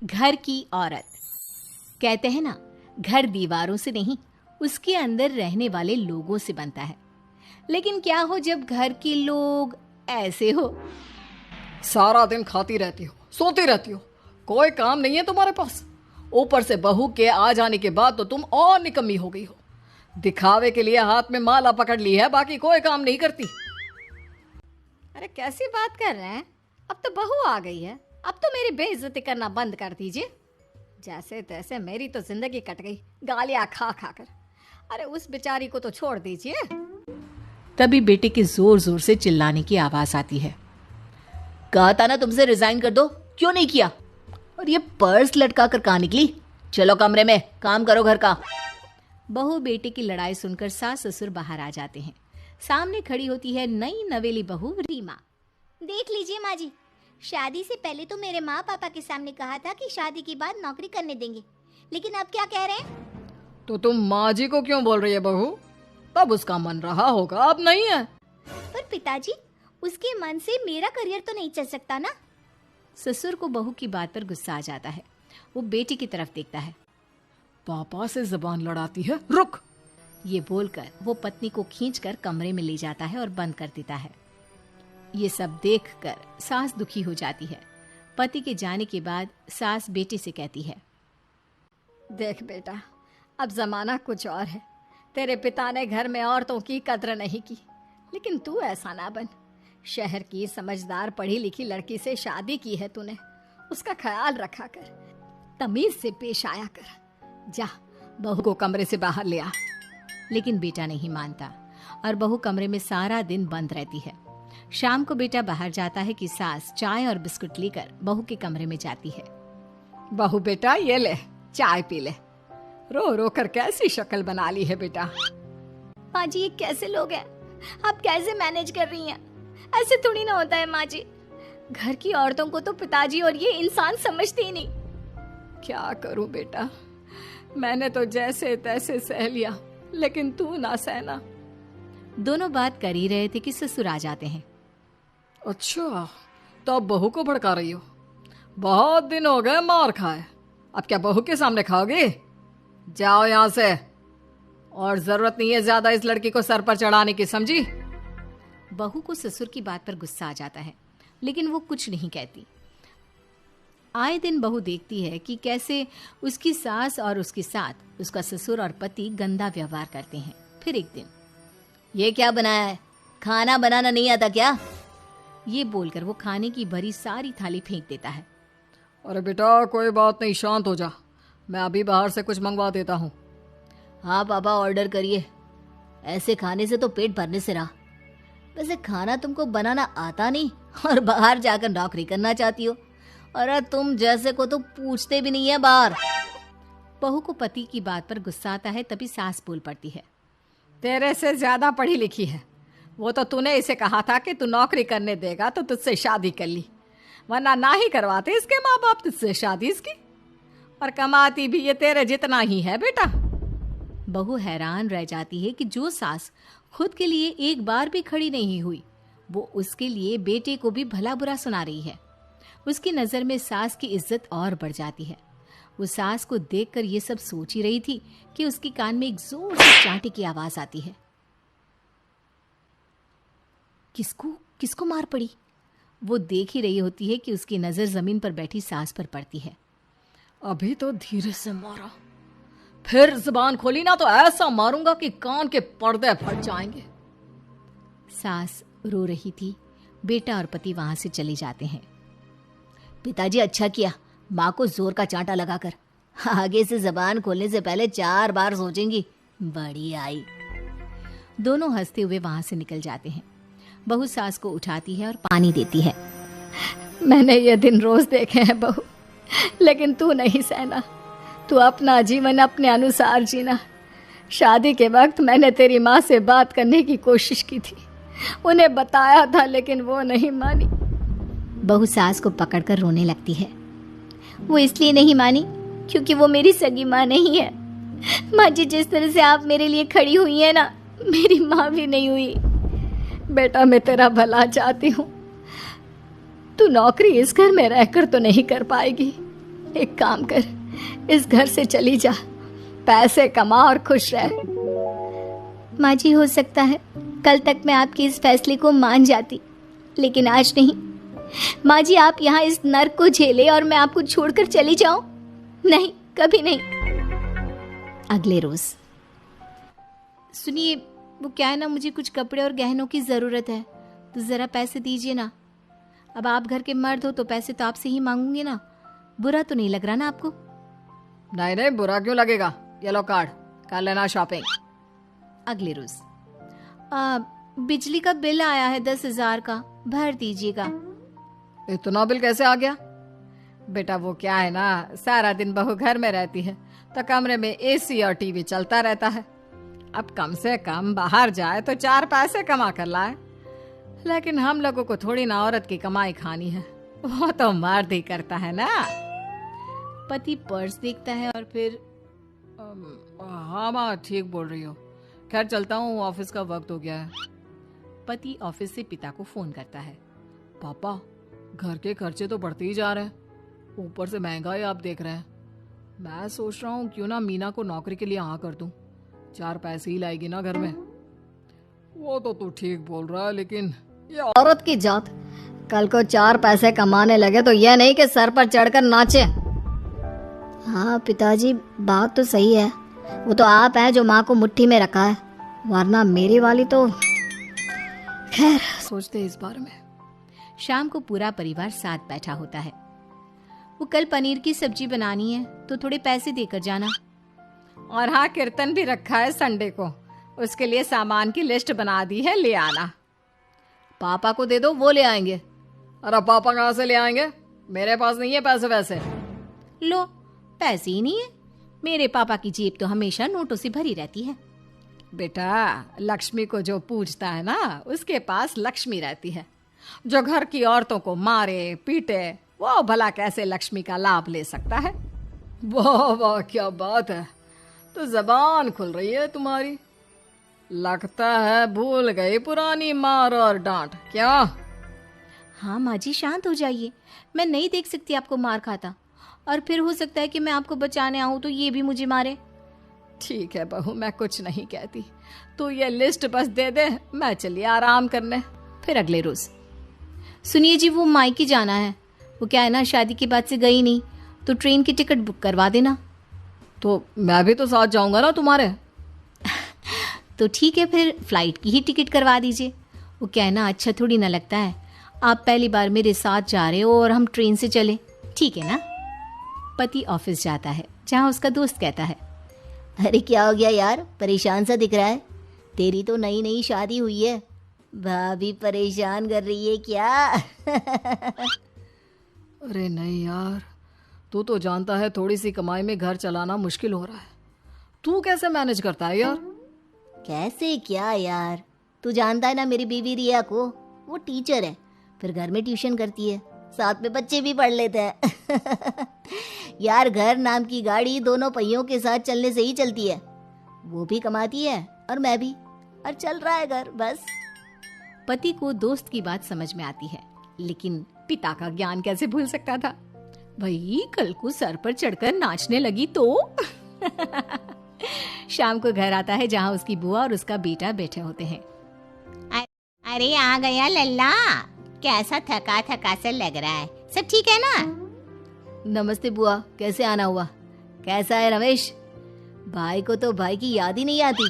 घर की औरत। कहते हैं ना, घर दीवारों से नहीं, उसके अंदर रहने वाले लोगों से बनता है। लेकिन क्या हो जब घर के लोग ऐसे हो? सारा दिन खाती रहती हो, सोती रहती हो, कोई काम नहीं है तुम्हारे पास। ऊपर से बहू के आ जाने के बाद तो तुम और निकम्मी हो गई हो। दिखावे के लिए हाथ में माला पकड़ ली है, बाकी कोई काम नहीं करती। अरे कैसी बात कर रहे हैं? अब तो बहू आ गई है, अब तो मेरी बेइज्जती करना बंद कर दीजिए। जैसे तैसे मेरी तो जिंदगी कट गई गालियां खा खा कर। अरे उस बेचारी को तो छोड़ दीजिए। तभी बेटे के जोर जोर से चिल्लाने की आवाज आती है। कहा था ना तुमसे रिजाइन कर दो, क्यों नहीं किया? और ये पर्स लटका कर कहाँ निकली? चलो कमरे में, काम करो घर का। बहू बेटे की लड़ाई सुनकर सास ससुर बाहर आ जाते हैं। सामने खड़ी होती है नई नवेली बहू रीमा। देख लीजिए माँ जी, शादी से पहले तो मेरे माँ पापा के सामने कहा था कि शादी के बाद नौकरी करने देंगे, लेकिन अब क्या कह रहे हैं? तो तुम माँ जी को क्यों बोल रही है बहू? तब उसका मन रहा होगा, अब नहीं है। पर पिताजी, उसके मन से मेरा करियर तो नहीं चल सकता ना। ससुर को बहू की बात पर गुस्सा आ जाता है। वो बेटी की तरफ देखता है। पापा से जबान लड़ाती है, रुक। ये बोलकर वो पत्नी को खींचकर कमरे में ले जाता है और बंद कर देता है। ये सब देखकर सास दुखी हो जाती है। पति के जाने के बाद सास बेटे से कहती है, देख बेटा, अब जमाना कुछ और है। तेरे पिता ने घर में औरतों की कद्र नहीं की, लेकिन तू ऐसा ना बन। शहर की समझदार पढ़ी लिखी लड़की से शादी की है तूने, उसका ख्याल रखा कर, तमीज से पेश आया कर। जा, बहू को कमरे से बाहर ले आ। लेकिन बेटा नहीं मानता और बहू कमरे में सारा दिन बंद रहती है। शाम को बेटा बाहर जाता है कि सास चाय और बिस्कुट लेकर बहू के कमरे में जाती है। बहू बेटा ये ले, चाय पी ले। रो रो कर कैसी शक्ल बना ली है बेटा। माँ जी, ये कैसे लोग हैं? आप कैसे मैनेज कर रही हैं? ऐसे थोड़ी ना होता है माँ जी। घर की औरतों को तो पिताजी और ये इंसान समझते ही नहीं। क्या करूं बेटा, मैंने तो जैसे तैसे सह लिया, लेकिन तू ना सहना। दोनों बात कर ही रहे थे कि ससुर आ जाते हैं। अच्छा, तो अब बहू को भड़का रही हो? बहुत दिन हो गए मार खाए, अब क्या बहू के सामने खाओगे? जाओ यहाँ से, और जरूरत नहीं है ज्यादा इस लड़की को सर पर चढ़ाने की, समझी? बहू को ससुर की बात पर गुस्सा आ जाता है, लेकिन वो कुछ नहीं कहती। आए दिन बहू देखती है कि कैसे उसकी सास और उसके साथ उसका ससुर और पति गंदा व्यवहार करते हैं। फिर एक दिन, ये क्या बनाया है? खाना बनाना नहीं आता क्या? ये बोलकर वो खाने की भरी सारी थाली फेंक देता है। अरे बेटा कोई बात नहीं, शांत हो जा, मैं अभी बाहर से कुछ मंगवा देता हूँ। हाँ पापा, ऑर्डर करिए। ऐसे खाने से तो पेट भरने से रहा। वैसे खाना तुमको बनाना आता नहीं और बाहर जाकर नौकरी करना चाहती हो। अरे तुम जैसे को तो पूछते भी नहीं है बाहर। बहू को पति की बात पर गुस्सा आता है, तभी सास बोल पड़ती है। तेरे से ज्यादा पढ़ी लिखी है, वो तो तूने इसे कहा था कि तू नौकरी करने देगा तो तुझसे शादी कर ली, वरना ना ही करवाते इसके माँ बाप तुझसे शादी इसकी। और कमाती भी ये तेरे जितना ही है बेटा। बहू हैरान रह जाती है कि जो सास खुद के लिए एक बार भी खड़ी नहीं हुई, वो उसके लिए बेटे को भी भला बुरा सुना रही है। उसकी नजर में सास की इज्जत और बढ़ जाती है। वो सास को देखकर ये सब सोच ही रही थी कि उसके कान में एक जोर से चांटे की आवाज आती है। किसको मार पड़ी? वो देख ही रही होती है कि उसकी नजर जमीन पर बैठी सास पर पड़ती है। अभी तो धीरे से मारा, फिर जुबान खोली ना तो ऐसा मारूंगा कि कान के पर्दे फट जाएंगे। सास रो रही थी। बेटा और पति वहां से चले जाते हैं। पिताजी अच्छा किया माँ को जोर का चांटा लगाकर। आगे से जबान खोलने से पहले 4 बार सोचेंगी। बड़ी आई। दोनों हंसते हुए वहां से निकल जाते हैं। बहू सास को उठाती है और पानी देती है। मैंने ये दिन रोज देखे हैं बहू, लेकिन तू नहीं सहना। तू अपना जीवन अपने अनुसार जीना। शादी के वक्त मैंने तेरी माँ से बात करने की कोशिश की थी, उन्हें बताया था, लेकिन वो नहीं मानी। बहू सास को पकड़कर रोने लगती है। वो इसलिए नहीं मानी क्योंकि वो मेरी सगी माँ नहीं है। माँ जी, जिस तरह से आप मेरे लिए खड़ी हुई है ना, मेरी माँ भी नहीं हुई। बेटा मैं तेरा भला चाहती हूँ। तू नौकरी इस घर में रहकर तो नहीं कर पाएगी, एक काम कर, इस घर से चली जा, पैसे कमा और खुश रह। माँ जी, हो सकता है कल तक मैं आपके इस फैसले को मान जाती, लेकिन आज नहीं। माँ जी, आप यहाँ इस नर्क को झेले और मैं आपको छोड़कर चली जाऊं? नहीं, कभी नहीं। अगले रोज। सुनिए, वो क्या है ना, मुझे कुछ कपड़े और गहनों की ज़रूरत है, तो ज़रा पैसे दीजिए ना। अब आप घर के मर्द हो तो पैसे तो आपसे ही मांगूंगे ना। बुरा तो नहीं लग रहा ना आपको? नहीं नहीं, बुरा क्यों लगेगा। ये लो कार्ड, कर लेना शॉपिंग। अगले रोज। बिजली का बिल आया है 10,000 का, भर दीजिएगा। इतना बिल कैसे आ गया? बेटा वो क्या है ना, सारा दिन बहू घर में रहती है तो कमरे में एसी और टीवी चलता रहता है। अब कम से कम बाहर जाए तो 4 पैसे कमा कर लाए। लेकिन हम लोगों को थोड़ी ना औरत की कमाई खानी है, वो तो मर्द ही करता है ना। पति पर्स देखता है और फिर हाँ माँ, ठीक बोल रही हो। खैर चलता हूँ, ऑफिस का वक्त हो गया है। पति ऑफिस से पिता को फोन करता है। पापा, घर के खर्चे तो बढ़ते ही जा रहे हैं, ऊपर से महंगाई आप देख रहे हैं। मैं सोच रहा हूँ क्यों ना मीना को नौकरी के लिए हाँ कर दूं, 4 पैसे ही लाएगी ना घर में। वो तो तू ठीक बोल रहा है, लेकिन ये औरत की जात कल को 4 पैसे कमाने लगे तो यह नहीं कि सर पर चढ़कर नाचे। हाँ पिताजी, बात तो सही है। वो तो आप हैं जो माँ को मुट्ठी में रखा है, वरना मेरी वाली तो। खैर, सोचते इस बारे में। शाम को पूरा परिवार साथ बैठा होता है। वो कल पनीर की सब्जी बनानी है तो थोड़े पैसे देकर जाना। और हाँ, कीर्तन भी रखा है संडे को, उसके लिए सामान की लिस्ट बना दी है, ले आना। पापा को दे दो, वो ले आएंगे। अरे पापा कहाँ से ले आएंगे, मेरे पास नहीं है पैसे वैसे। लो, पैसे ही नहीं है? मेरे पापा की जेब तो हमेशा नोटों से भरी रहती है। बेटा, लक्ष्मी को जो पूजता है ना, उसके पास लक्ष्मी रहती है। जो घर की औरतों को मारे पीटे, वो भला कैसे लक्ष्मी का लाभ ले सकता है? वाह वाह, क्या बात है, तो जबान खुल रही है तुम्हारी। लगता है भूल गई पुरानी मार और डांट, क्या? हाँ माँ जी, शांत हो जाइए। मैं नहीं देख सकती आपको मार खाता, और फिर हो सकता है कि मैं आपको बचाने आऊं तो ये भी मुझे मारे। ठीक है बहू, मैं कुछ नहीं कहती, तू ये लिस्ट बस दे दे, मैं चलिए आराम करने। फिर अगले रोज। सुनिए जी, वो मायके जाना है। वो क्या है ना, शादी के बाद से गई नहीं, तो ट्रेन की टिकट बुक करवा देना। तो मैं भी तो साथ जाऊंगा ना तुम्हारे। तो ठीक है, फिर फ्लाइट की ही टिकट करवा दीजिए। वो क्या है ना, अच्छा थोड़ी ना लगता है आप पहली बार मेरे साथ जा रहे हो और हम ट्रेन से चले, ठीक है ना? पति ऑफिस जाता है, जहाँ उसका दोस्त कहता है, अरे क्या हो गया यार, परेशान सा दिख रहा है। तेरी तो नई नई शादी हुई है, भाभी परेशान कर रही है क्या? अरे नहीं यार, तू तो जानता है थोड़ी सी कमाई में घर चलाना मुश्किल हो रहा है। तू कैसे मैनेज करता है यार? कैसे क्या यार, तू जानता है ना मेरी बीवी रिया को, वो टीचर है, फिर घर में ट्यूशन करती है, साथ में बच्चे भी पढ़ लेते हैं। यार, घर नाम की गाड़ी दोनों पहियों के साथ चलने से ही चलती है। वो भी कमाती है और मैं भी, और चल रहा है घर बस। पति को दोस्त की बात समझ में आती है, लेकिन पिता का ज्ञान कैसे भूल सकता था? भाई, कल को सर पर चढ़कर नाचने लगी तो। शाम को घर आता है, जहाँ उसकी बुआ और उसका बेटा बैठे होते हैं। अरे आ गया लल्ला, कैसा थका थका सा लग रहा है, सब ठीक है ना? नमस्ते बुआ, कैसे आना हुआ? कैसा है रमेश? भाई को तो भाई की याद ही नहीं आती।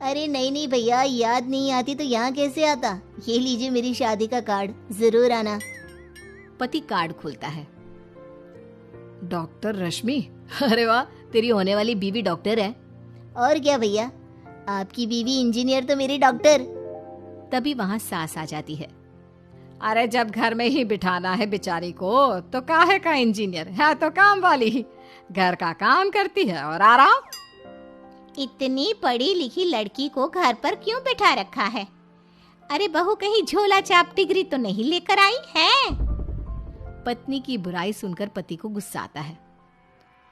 अरे नहीं नहीं भैया, याद नहीं आती तो यहाँ कैसे आता? ये लीजिए मेरी शादी का कार्ड, जरूर आना। पति कार्ड खोलता है। डॉक्टर रश्मि, अरे वाह, तेरी होने वाली बीवी डॉक्टर है। और क्या भैया, आपकी बीवी इंजीनियर तो मेरी डॉक्टर। तभी वहाँ सास आ जाती है। अरे जब घर में ही बिठाना है बेचारी को, तो काहे का इंजीनियर है, तो काम वाली ही, घर का काम करती है और आराम। इतनी पढ़ी लिखी लड़की को घर पर क्यों बिठा रखा है? अरे बहू कहीं झोला चाप डिग्री तो नहीं लेकर आई है? पत्नी की बुराई सुनकर पति को गुस्सा आता है।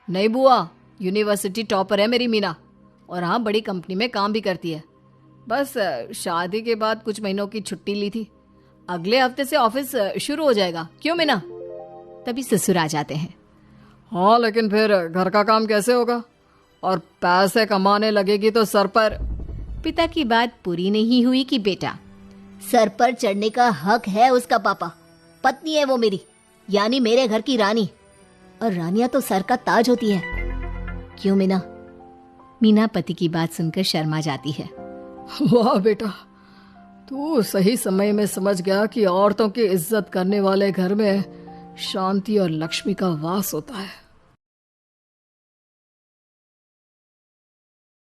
नहीं बुआ, यूनिवर्सिटी टॉपर है मेरी मीना, और हाँ, बड़ी कंपनी में काम भी करती है। बस शादी के बाद कुछ महीनों की छुट्टी ली थी, अगले हफ्ते से ऑफिस शुरू हो जाएगा। क्यों मीना? तभी ससुर आ जाते हैं। हाँ, लेकिन फिर घर का काम कैसे होगा? और पैसे कमाने लगेगी तो सर पर। पिता की बात पूरी नहीं हुई कि बेटा, सर पर चढ़ने का हक है उसका पापा। पत्नी है वो मेरी, यानी मेरे घर की रानी, और रानियां तो सर का ताज होती है। क्यों मीना? मीना पति की बात सुनकर शर्मा जाती है। वाह बेटा, तू सही समय में समझ गया कि औरतों की इज्जत करने वाले घर में शांति और लक्ष्मी का वास होता है।